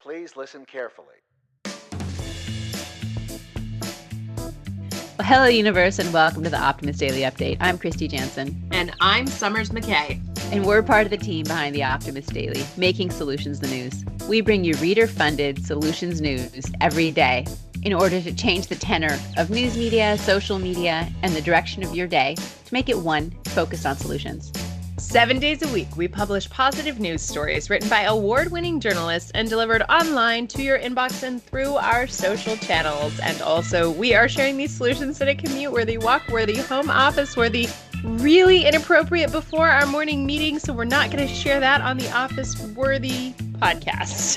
Please listen carefully. Well, hello, universe, and welcome to the Optimist Daily Update. I'm Kristy Jansen. And I'm Summers McKay. And we're part of the team behind the Optimist Daily, making solutions the news. We bring you reader-funded solutions news every day in order to change the tenor of news media, social media, and the direction of your day to make it one focused on solutions. 7 days a week, we publish positive news stories written by award-winning journalists and delivered online to your inbox and through our social channels. And also, we are sharing these solutions in a commute-worthy, walk-worthy, home office-worthy, really inappropriate before our morning meeting, so we're not going to share that on the office-worthy podcast.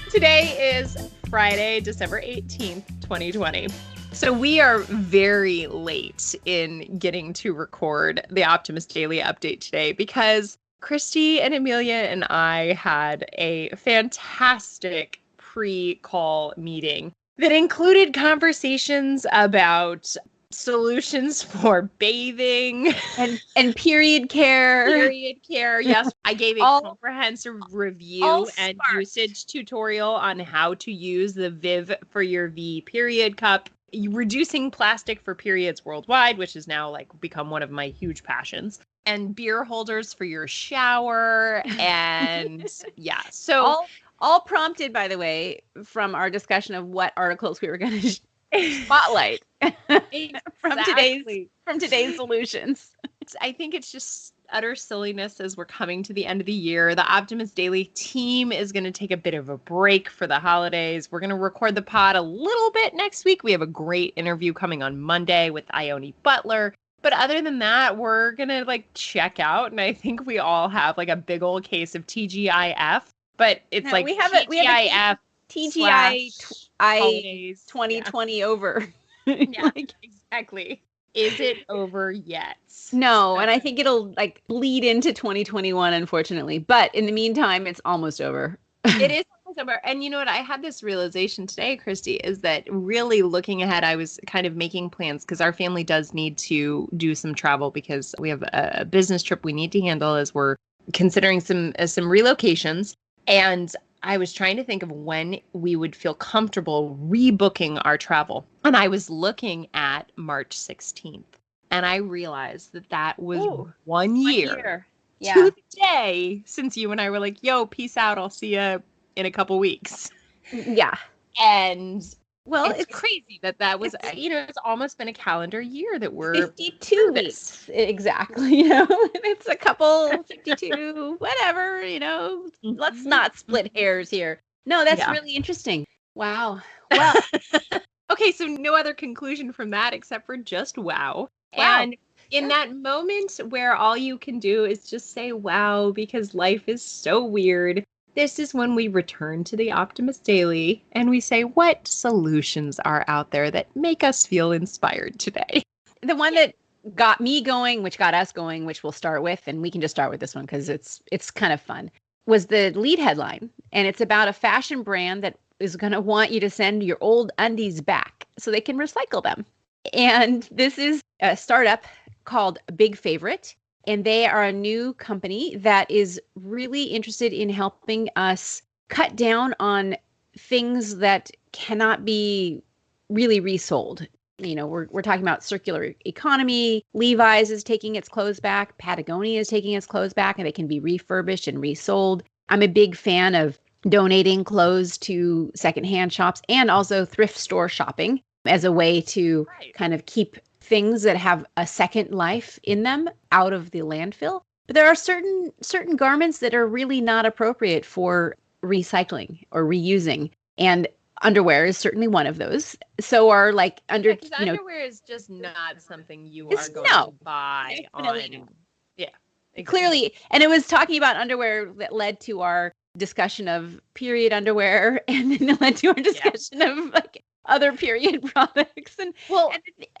Today is Friday, December 18th, 2020. So we are very late in getting to record the Optimist Daily Update today because Kristy and Amelia and I had a fantastic pre-call meeting that included conversations about solutions for bathing and period care. Period care. Yes, I gave a comprehensive review and usage tutorial on how to use the Viv for your V period cup. Reducing plastic for periods worldwide, which has now become one of my huge passions, and beer holders for your shower. And yeah, so all prompted, by the way, from our discussion of what articles we were going to spotlight from today's solutions. I think it's just utter silliness as we're coming to the end of the year. The Optimist Daily team is going to take a bit of a break for the holidays. We're going to record the pod a little bit next week. We have a great interview coming on Monday with Ione Butler. But other than that, we're going to check out. And I think we all have a big old case of TGIF. But it's we have a TGI holidays. 2020 over. Yeah, exactly. Is it over yet? No, and I think it'll bleed into 2021, unfortunately. But in the meantime, it's almost over. It is almost over. And you know what? I had this realization today, Kristy, is that really looking ahead, I was kind of making plans because our family does need to do some travel because we have a business trip we need to handle as we're considering some relocations. And I was trying to think of when we would feel comfortable rebooking our travel. And I was looking at March 16th. And I realized that was 1 year to the day since you and I were like, yo, peace out. I'll see you in a couple weeks. Yeah. And it's crazy that was, it's almost been a calendar year that we're 52 weeks. Exactly. It's a couple 52, whatever, let's not split hairs here. No, that's really interesting. Wow. Well, okay. So no other conclusion from that except for just wow. Wow. And in that moment where all you can do is just say, wow, because life is so weird. This is when we return to the Optimist Daily and we say, what solutions are out there that make us feel inspired today? The one that got me going, which got us going, which we'll start with, and we can just start with this one because it's kind of fun, was the lead headline. And it's about a fashion brand that is going to want you to send your old undies back so they can recycle them. And this is a startup called Big Favorite. And they are a new company that is really interested in helping us cut down on things that cannot be really resold. We're talking about circular economy. Levi's is taking its clothes back. Patagonia is taking its clothes back, and they can be refurbished and resold. I'm a big fan of donating clothes to secondhand shops and also thrift store shopping as a way to kind of keep things that have a second life in them out of the landfill. But there are certain garments that are really not appropriate for recycling or reusing. And underwear is certainly one of those. So are underwear is just not something you are going to buy on. Yeah. Exactly. Clearly. And it was talking about underwear that led to our discussion of period underwear, and then it led to our discussion of other period products.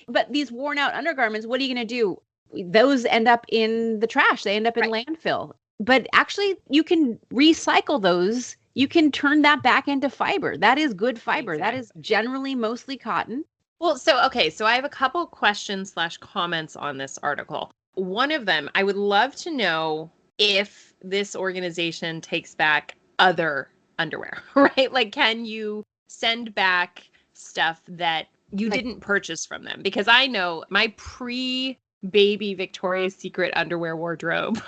But these worn out undergarments, what are you going to do? Those end up in the trash. They end up in landfill. But actually, you can recycle those. You can turn that back into fiber. That is good fiber. Exactly. That is generally mostly cotton. Well, so I have a couple questions / comments on this article. One of them, I would love to know if this organization takes back other underwear, right? Like, can you send back stuff that you didn't purchase from them? Because I know my pre-baby Victoria's Secret underwear wardrobe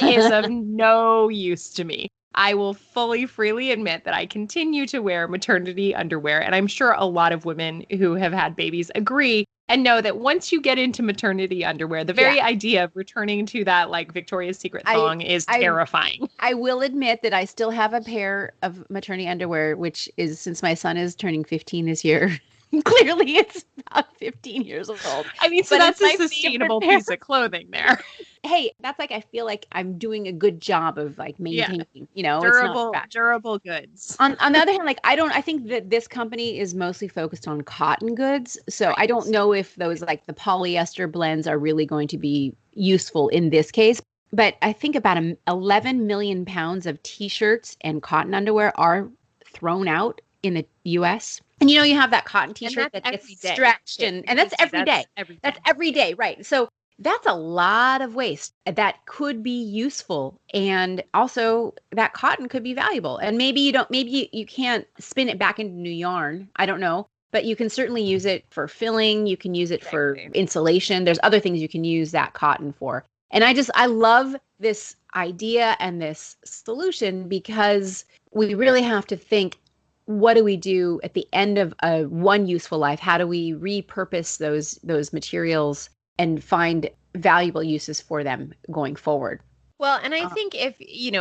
is of no use to me. I will freely admit that I continue to wear maternity underwear. And I'm sure a lot of women who have had babies agree and know that once you get into maternity underwear, the very idea of returning to that like Victoria's Secret thong is terrifying. I will admit that I still have a pair of maternity underwear, which is, since my son is turning 15 this year, clearly it's about 15 years old. I mean, so that's a sustainable piece of clothing there. Hey, that's like, I feel like I'm doing a good job of like maintaining, durable goods. On the other hand, like I think that this company is mostly focused on cotton goods. So I don't know if those like the polyester blends are really going to be useful in this case. But I think about 11 million pounds of t-shirts and cotton underwear are thrown out in the US. And you have that cotton t-shirt that gets stretched and that's every day. That's every day, right? So that's a lot of waste that could be useful. And also that cotton could be valuable. And maybe you can't spin it back into new yarn. I don't know. But you can certainly use it for filling. You can use it for insulation. There's other things you can use that cotton for. And I love this idea and this solution because we really have to think, what do we do at the end of one useful life? How do we repurpose those materials and find valuable uses for them going forward? Well, and I think if,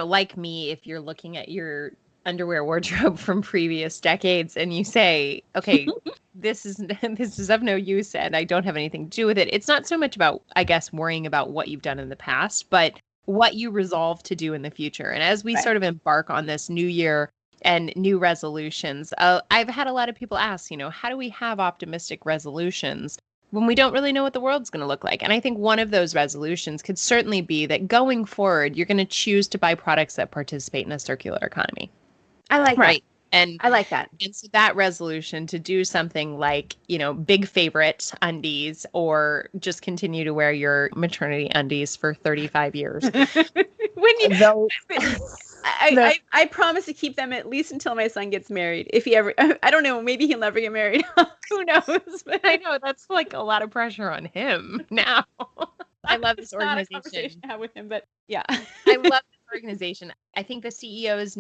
like me, if you're looking at your underwear wardrobe from previous decades and you say, okay, this is of no use and I don't have anything to do with it. It's not so much about, I guess, worrying about what you've done in the past, but what you resolve to do in the future. And as we sort of embark on this new year and new resolutions, I've had a lot of people ask, how do we have optimistic resolutions when we don't really know what the world's going to look like? And I think one of those resolutions could certainly be that going forward, you're going to choose to buy products that participate in a circular economy. I like that. And I like that. And so that resolution to do something like, big favorite undies or just continue to wear your maternity undies for 35 years. I promise to keep them at least until my son gets married. If he ever, I don't know, maybe he'll never get married. Who knows? But I know that's like a lot of pressure on him now. I love this organization. Not a conversation I have with him, but yeah. I love this organization. I think the CEO's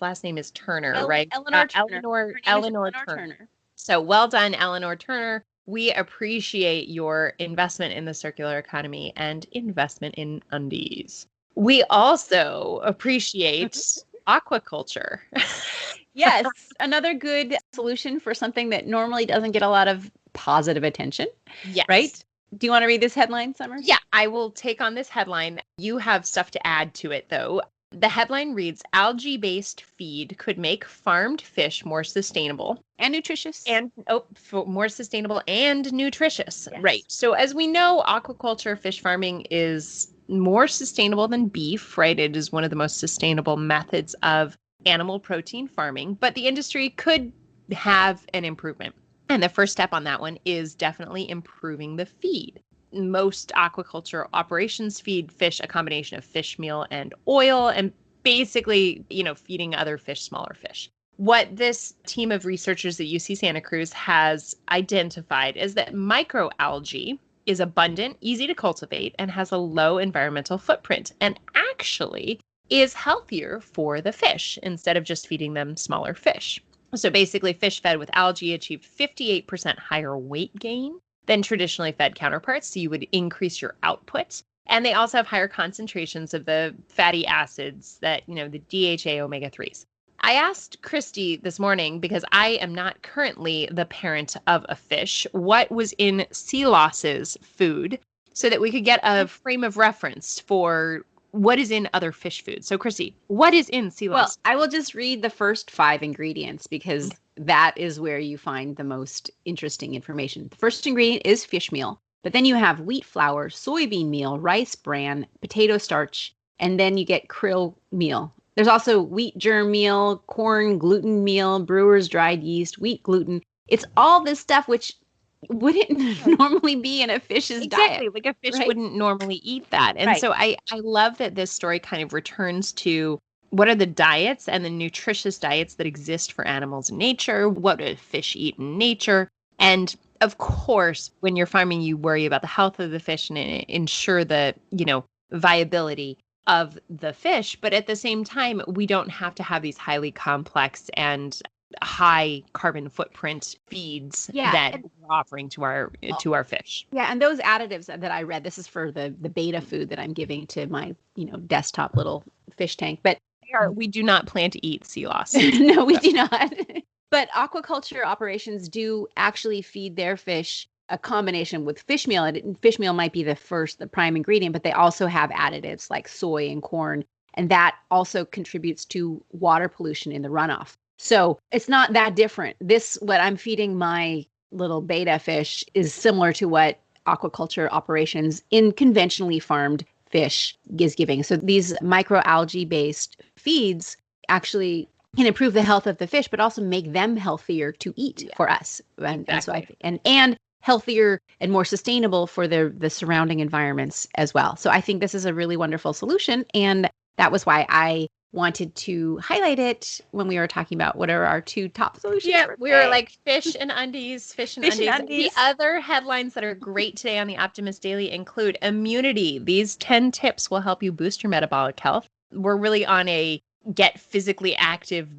last name is Turner, right? Eleanor Turner. So well done, Eleanor Turner. We appreciate your investment in the circular economy and investment in undies. We also appreciate aquaculture. Yes, another good solution for something that normally doesn't get a lot of positive attention. Yes. Right? Do you want to read this headline, Summers? Yeah, I will take on this headline. You have stuff to add to it, though. The headline reads, algae-based feed could make farmed fish more sustainable. And nutritious. More sustainable and nutritious. Yes. Right. So as we know, aquaculture, fish farming is more sustainable than beef, right? It is one of the most sustainable methods of animal protein farming, but the industry could have an improvement. And the first step on that one is definitely improving the feed. Most aquaculture operations feed fish a combination of fish meal and oil and basically, feeding other fish smaller fish. What this team of researchers at UC Santa Cruz has identified is that microalgae is abundant, easy to cultivate, and has a low environmental footprint, and actually is healthier for the fish instead of just feeding them smaller fish. So basically, fish fed with algae achieve 58% higher weight gain than traditionally fed counterparts, so you would increase your output. And they also have higher concentrations of the fatty acids that, the DHA omega-3s. I asked Kristy this morning, because I am not currently the parent of a fish, what was in Sealos's food so that we could get a frame of reference for what is in other fish foods. So Kristy, what is in Sealos? Well, I will just read the first 5 ingredients because that is where you find the most interesting information. The first ingredient is fish meal, but then you have wheat flour, soybean meal, rice bran, potato starch, and then you get krill meal. There's also wheat germ meal, corn gluten meal, brewer's dried yeast, wheat gluten. It's all this stuff which wouldn't normally be in a fish's diet. Exactly, like a fish wouldn't normally eat that. And so I love that this story kind of returns to what are the diets and the nutritious diets that exist for animals in nature? What do fish eat in nature? And of course, when you're farming, you worry about the health of the fish and ensure the, viability of the fish. But at the same time, we don't have to have these highly complex and high carbon footprint feeds that we're offering to our fish. Yeah, and those additives that I read, this is for the beta food that I'm giving to my, desktop little fish tank. But we do not plan to eat sea loss. No, we do not. But aquaculture operations do actually feed their fish a combination with fish meal. And fish meal might be the prime ingredient, but they also have additives like soy and corn. And that also contributes to water pollution in the runoff. So it's not that different. What I'm feeding my little beta fish is similar to what aquaculture operations in conventionally farmed fish is giving. So these microalgae based feeds actually can improve the health of the fish, but also make them healthier to eat for us. And so and healthier and more sustainable for the surrounding environments as well. So I think this is a really wonderful solution. And that was why I wanted to highlight it when we were talking about what are our two top solutions. Yeah, we were like fish and undies. The other headlines that are great today on the Optimist Daily include immunity. These 10 tips will help you boost your metabolic health. We're really on a get physically active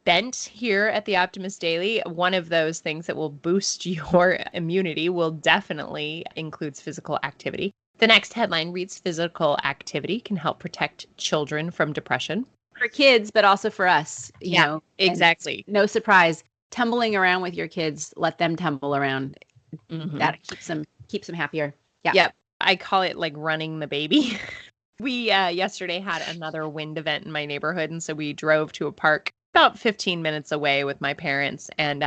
bent here at the Optimist Daily. One of those things that will boost your immunity will definitely includes physical activity. The next headline reads, physical activity can help protect children from depression. For kids, but also for us, you know. Exactly. No surprise, tumbling around with your kids, let them tumble around. Mm-hmm. That keeps them happier. Yeah. Yep. I call it like running the baby. We yesterday had another wind event in my neighborhood, and so we drove to a park about 15 minutes away with my parents, and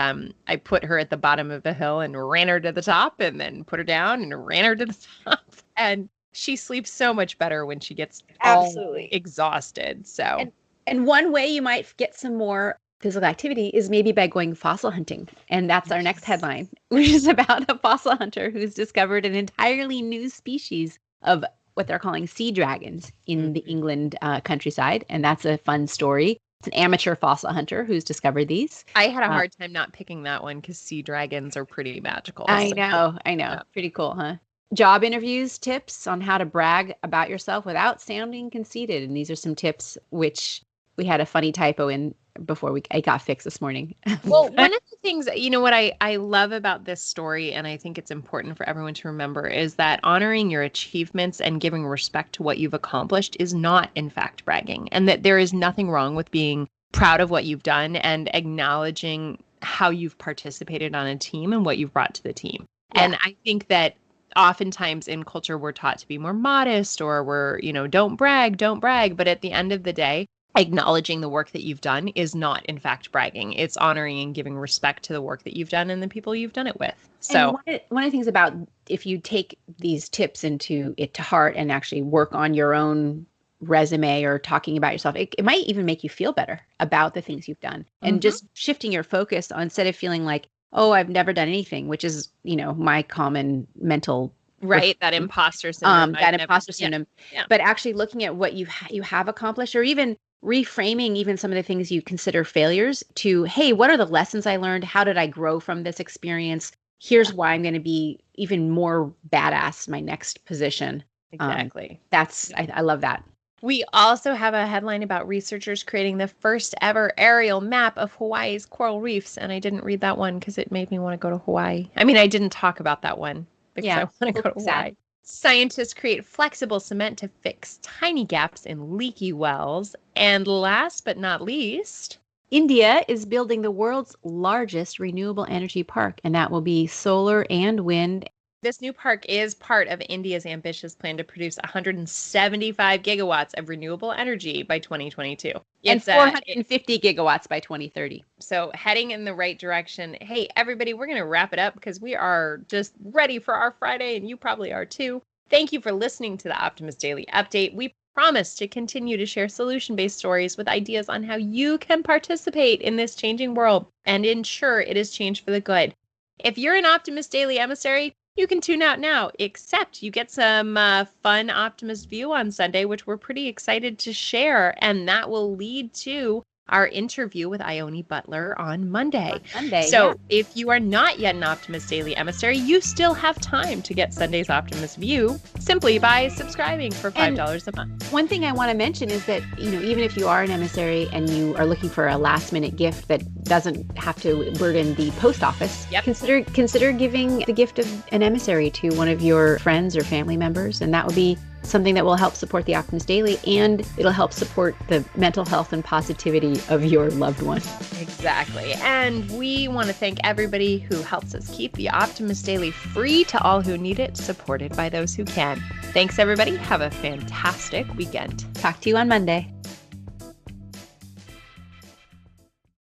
I put her at the bottom of the hill and ran her to the top, and then put her down and ran her to the top. And she sleeps so much better when she gets absolutely exhausted. So, and one way you might get some more physical activity is maybe by going fossil hunting. And that's our next headline, which is about a fossil hunter who's discovered an entirely new species of what they're calling sea dragons in the England countryside. And that's a fun story. It's an amateur fossil hunter who's discovered these. I had a hard time not picking that one because sea dragons are pretty magical. I know. Yeah. Pretty cool, huh? Job interviews, tips on how to brag about yourself without sounding conceited. And these are some tips which we had a funny typo in before it got fixed this morning. Well, one of the things, what I love about this story, and I think it's important for everyone to remember, is that honoring your achievements and giving respect to what you've accomplished is not, in fact, bragging. And that there is nothing wrong with being proud of what you've done and acknowledging how you've participated on a team and what you've brought to the team. Yeah. And I think that oftentimes in culture, we're taught to be more modest, or we're, don't brag. But at the end of the day, acknowledging the work that you've done is not, in fact, bragging. It's honoring and giving respect to the work that you've done and the people you've done it with. So one of the things about if you take these tips to heart and actually work on your own resume or talking about yourself, it might even make you feel better about the things you've done. And just shifting your focus on, instead of feeling like, oh, I've never done anything, which is, my common mental that imposter syndrome. Syndrome. Yeah. But actually looking at what you have accomplished, or even reframing even some of the things you consider failures to, hey, what are the lessons I learned? How did I grow from this experience? Here's why I'm going to be even more badass my next position. Exactly. I love that. We also have a headline about researchers creating the first ever aerial map of Hawaii's coral reefs. And I didn't read that one because it made me want to go to Hawaii. I mean, I didn't talk about that one because I want to go to Hawaii. Scientists create flexible cement to fix tiny gaps in leaky wells. And last but not least, India is building the world's largest renewable energy park, and that will be solar and wind. This new park is part of India's ambitious plan to produce 175 gigawatts of renewable energy by 2022. And 450 gigawatts by 2030. So heading in the right direction. Hey, everybody, we're going to wrap it up because we are just ready for our Friday, and you probably are too. Thank you for listening to the Optimist Daily Update. We promise to continue to share solution-based stories with ideas on how you can participate in this changing world and ensure it is changed for the good. If you're an Optimist Daily emissary, You can tune out now, except you get some fun Optimist View on Sunday, which we're pretty excited to share. And that will lead to our interview with Ione Butler on Monday. So if you are not yet an Optimist Daily emissary, you still have time to get Sunday's Optimist View simply by subscribing for $5 a month. One thing I want to mention is that, even if you are an emissary and you are looking for a last minute gift that doesn't have to burden the post office, consider giving the gift of an emissary to one of your friends or family members. And that would be something that will help support the Optimist Daily, and it'll help support the mental health and positivity of your loved one. Exactly. And we want to thank everybody who helps us keep the Optimist Daily free to all who need it, supported by those who can. Thanks, everybody. Have a fantastic weekend. Talk to you on Monday.